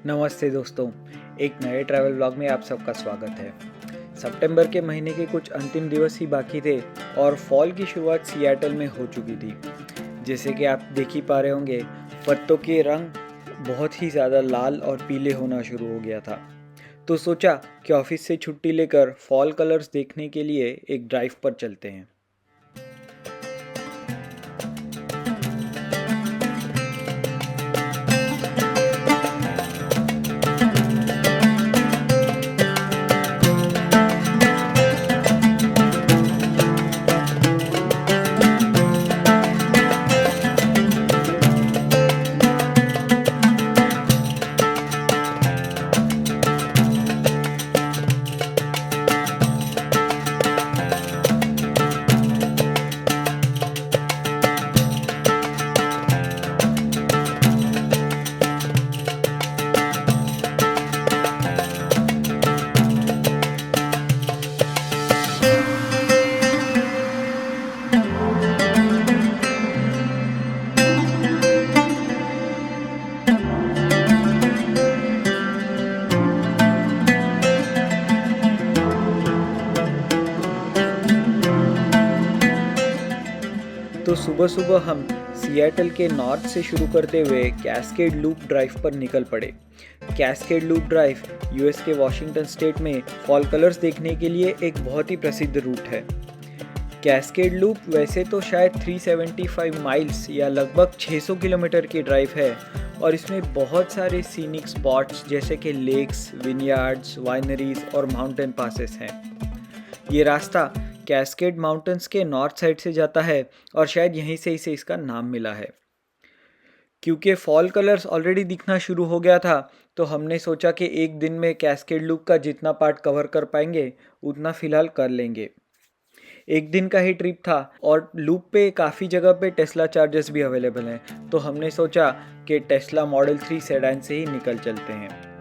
नमस्ते दोस्तों, एक नए ट्रैवल व्लॉग में आप सबका स्वागत है। सितंबर के महीने के कुछ अंतिम दिवस ही बाकी थे और फॉल की शुरुआत सिएटल में हो चुकी थी। जैसे कि आप देख ही पा रहे होंगे, पत्तों के रंग बहुत ही ज़्यादा लाल और पीले होना शुरू हो गया था। तो सोचा कि ऑफिस से छुट्टी लेकर फॉल कलर्स देखने के लिए एक ड्राइव पर चलते हैं। तो सुबह सुबह हम सिएटल के नॉर्थ से शुरू करते हुए कैस्केड लूप ड्राइव पर निकल पड़े। कैस्केड लूप ड्राइव यूएस के वॉशिंगटन स्टेट में फॉल कलर्स देखने के लिए एक बहुत ही प्रसिद्ध रूट है। कैस्केड लूप वैसे तो शायद 375 माइल्स या लगभग 600 किलोमीटर की ड्राइव है और इसमें बहुत सारे सीनिक स्पॉट्स जैसे कि लेक्स, विनयार्ड्स, वाइनरीज और माउंटेन पासेस हैं। ये रास्ता कैस्केड माउंटेन्स के नॉर्थ साइड से जाता है और शायद यहीं से इसे इसका नाम मिला है। क्योंकि फॉल कलर्स ऑलरेडी दिखना शुरू हो गया था, तो हमने सोचा कि एक दिन में कैस्केड लूप का जितना पार्ट कवर कर पाएंगे उतना फ़िलहाल कर लेंगे। एक दिन का ही ट्रिप था और लूप पे काफ़ी जगह पे टेस्ला चार्जर्स भी अवेलेबल हैं, तो हमने सोचा कि टेस्ला मॉडल 3 सेडान से ही निकल चलते हैं।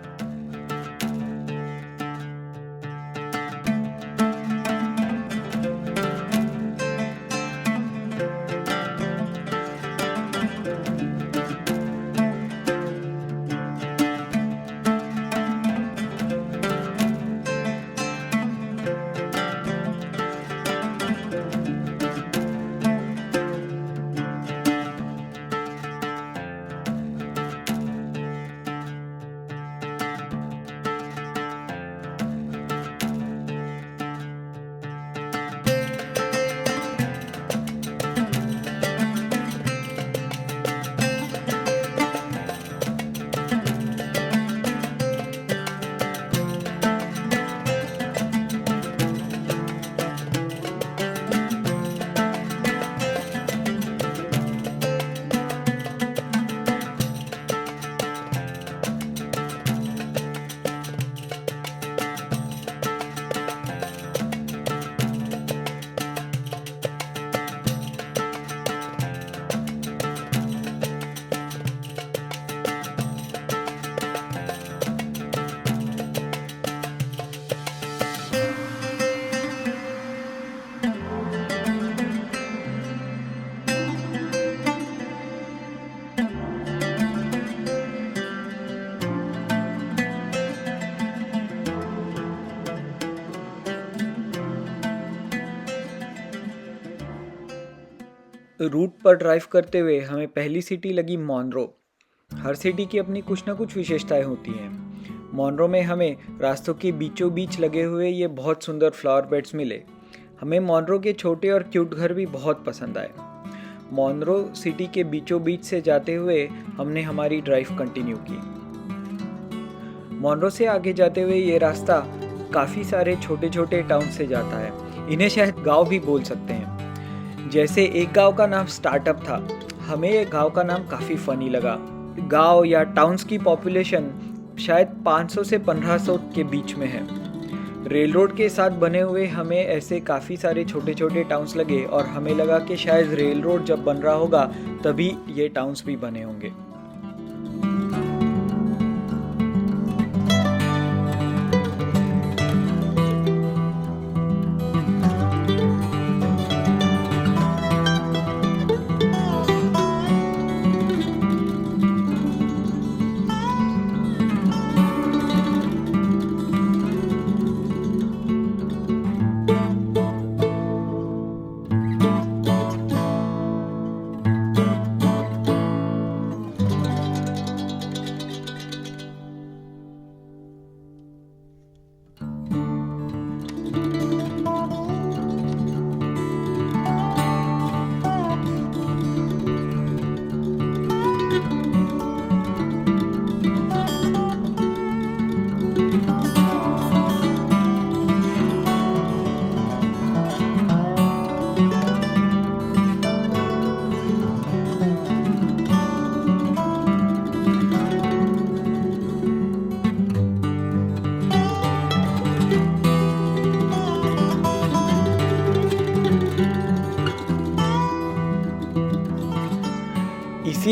रूट पर ड्राइव करते हुए हमें पहली सिटी लगी मॉनरो। हर सिटी की अपनी कुछ ना कुछ विशेषताएं होती हैं। मॉनरो में हमें रास्तों के बीचों बीच लगे हुए ये बहुत सुंदर फ्लावर बेड्स मिले। हमें मॉनरो के छोटे और क्यूट घर भी बहुत पसंद आए। मॉनरो सिटी के बीचों बीच से जाते हुए हमने हमारी ड्राइव कंटिन्यू की। मॉनरो से आगे जाते हुए ये रास्ता काफ़ी सारे छोटे छोटे टाउन से जाता है। इन्हें शायद गांव भी बोल सकते हैं। जैसे एक गांव का नाम स्टार्टअप था, हमें ये गांव का नाम काफ़ी फ़नी लगा। गांव या टाउन्स की पॉपुलेशन शायद 500 से 1500 के बीच में है। रेल रोड के साथ बने हुए हमें ऐसे काफ़ी सारे छोटे छोटे टाउन्स लगे और हमें लगा कि शायद रेल रोड जब बन रहा होगा तभी ये टाउन्स भी बने होंगे।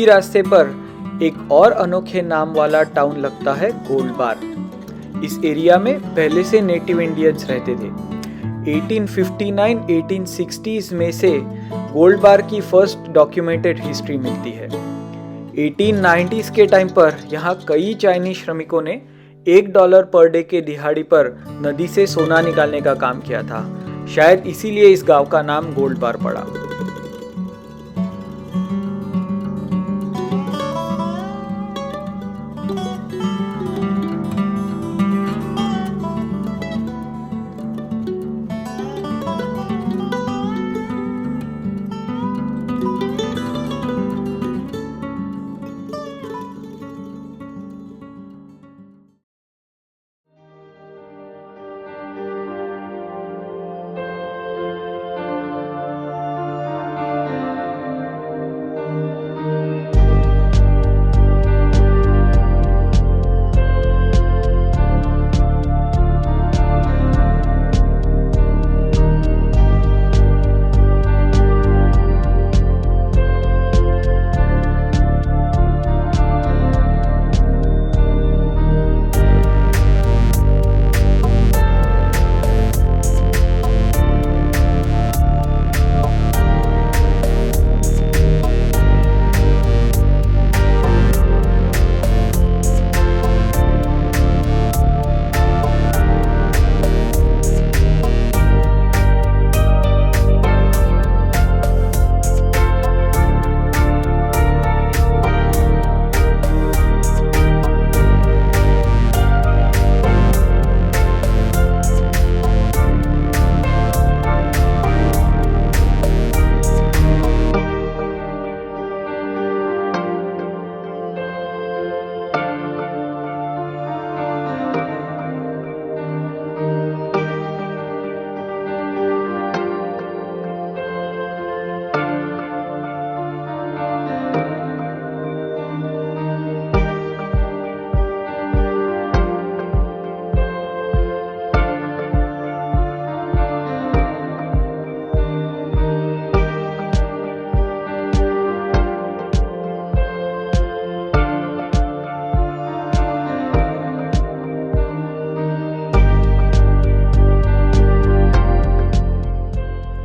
इसी रास्ते पर एक और अनोखे नाम वाला टाउन लगता है गोल्ड बार। इस एरिया में पहले से नेटिव इंडियंस रहते थे। 1859-1860s में से गोल्ड बार की फर्स्ट डॉक्यूमेंटेड हिस्ट्री मिलती है। 1890s के टाइम पर यहाँ कई चाइनीज श्रमिकों ने $1 पर डे के दिहाड़ी पर नदी से सोना निकालने का काम किया था। शायद इसीलिए इस गांव का नाम गोल्ड बार पड़ा।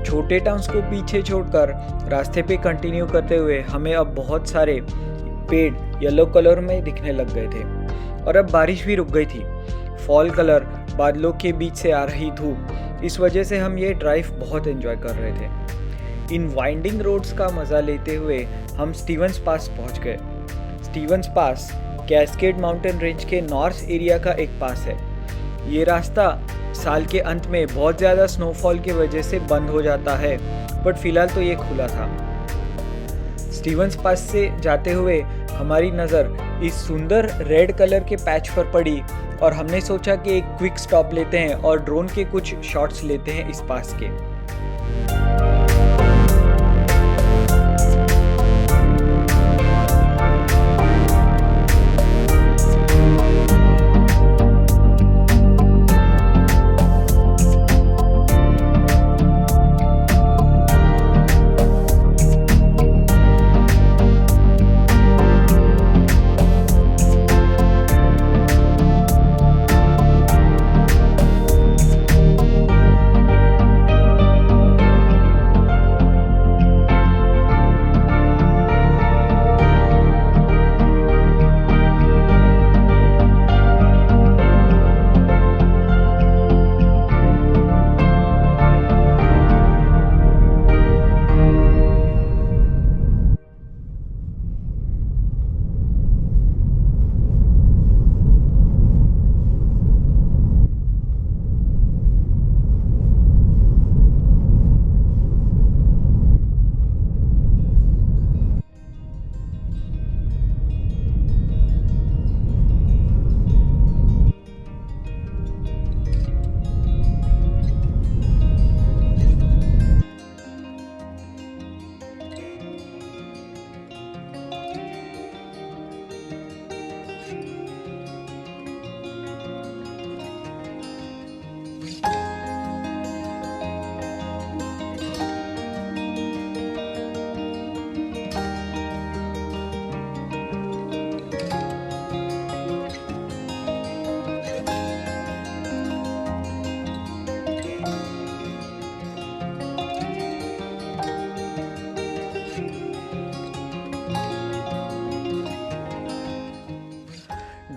छोटे टाउन्स को पीछे छोड़कर रास्ते पे कंटिन्यू करते हुए हमें अब बहुत सारे पेड़ येलो कलर में दिखने लग गए थे और अब बारिश भी रुक गई थी। फॉल कलर बादलों के बीच से आ रही धूप, इस वजह से हम ये ड्राइव बहुत एंजॉय कर रहे थे। इन वाइंडिंग रोड्स का मज़ा लेते हुए हम स्टीवंस पास पहुंच गए। स्टीवंस पास कैस्केड माउंटेन रेंज के नॉर्थ एरिया का एक पास है। ये रास्ता साल के अंत में बहुत ज़्यादा स्नोफॉल की वजह से बंद हो जाता है, बट फिलहाल तो ये खुला था। स्टीवंस पास से जाते हुए हमारी नज़र इस सुंदर रेड कलर के पैच पर पड़ी और हमने सोचा कि एक क्विक स्टॉप लेते हैं और ड्रोन के कुछ शॉट्स लेते हैं इस पास के।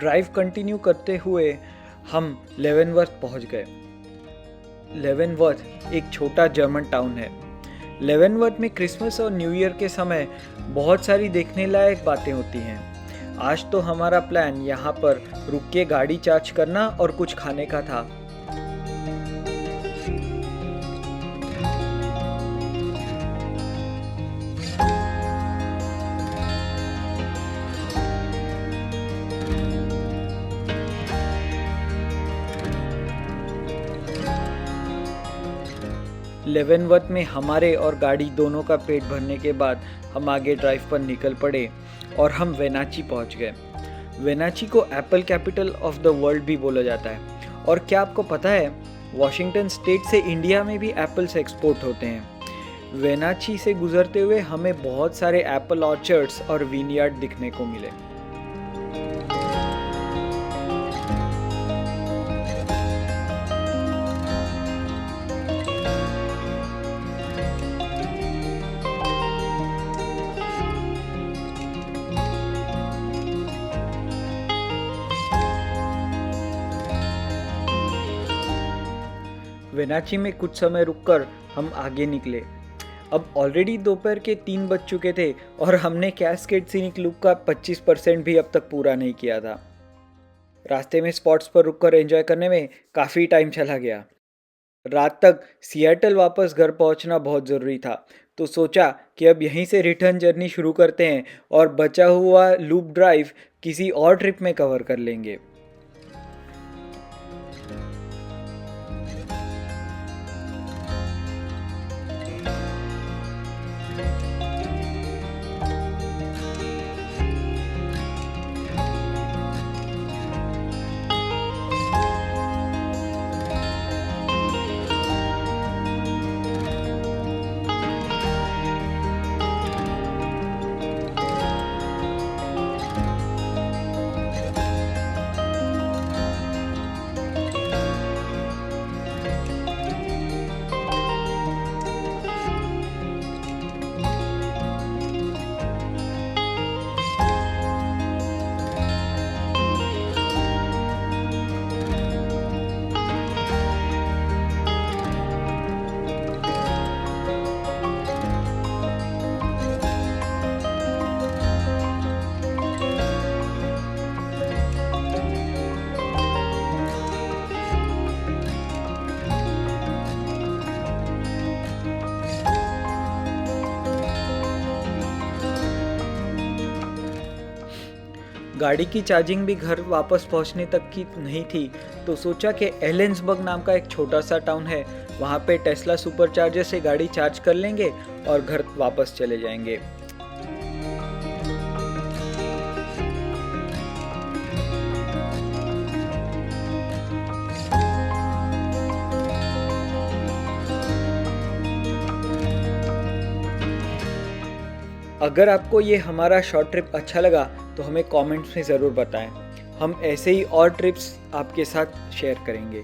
ड्राइव कंटिन्यू करते हुए हम लेवेनवर्थ पहुंच गए। लेवेनवर्थ एक छोटा जर्मन टाउन है। लेवेनवर्थ में क्रिसमस और न्यू ईयर के समय बहुत सारी देखने लायक बातें होती हैं। आज तो हमारा प्लान यहाँ पर रुक के गाड़ी चार्ज करना और कुछ खाने का था। लेवेनवर्थ में हमारे और गाड़ी दोनों का पेट भरने के बाद हम आगे ड्राइव पर निकल पड़े और हम वेनाची पहुंच गए। वेनाची को Apple capital of the world भी बोला जाता है। और क्या आपको पता है, वॉशिंगटन स्टेट से इंडिया में भी एप्पल्स एक्सपोर्ट होते हैं। वेनाची से गुजरते हुए हमें बहुत सारे एप्पल ऑर्चर्ड्स और विनयार्ड दिखने को मिले। वेनाची में कुछ समय रुककर हम आगे निकले। अब ऑलरेडी दोपहर के 3 बज चुके थे और हमने कैस्केड सीनिक लूप का 25% भी अब तक पूरा नहीं किया था। रास्ते में स्पॉट्स पर रुककर एंजॉय करने में काफ़ी टाइम चला गया। रात तक सिएटल वापस घर पहुंचना बहुत ज़रूरी था, तो सोचा कि अब यहीं से रिटर्न जर्नी शुरू करते हैं और बचा हुआ लूप ड्राइव किसी और ट्रिप में कवर कर लेंगे। गाड़ी की चार्जिंग भी घर वापस पहुंचने तक की नहीं थी, तो सोचा कि एलेंसबर्ग नाम का एक छोटा सा टाउन है, वहाँ पे टेस्ला सुपरचार्जर से गाड़ी चार्ज कर लेंगे और घर वापस चले जाएंगे। अगर आपको ये हमारा शॉर्ट ट्रिप अच्छा लगा तो हमें कमेंट्स में ज़रूर बताएं। हम ऐसे ही और ट्रिप्स आपके साथ शेयर करेंगे।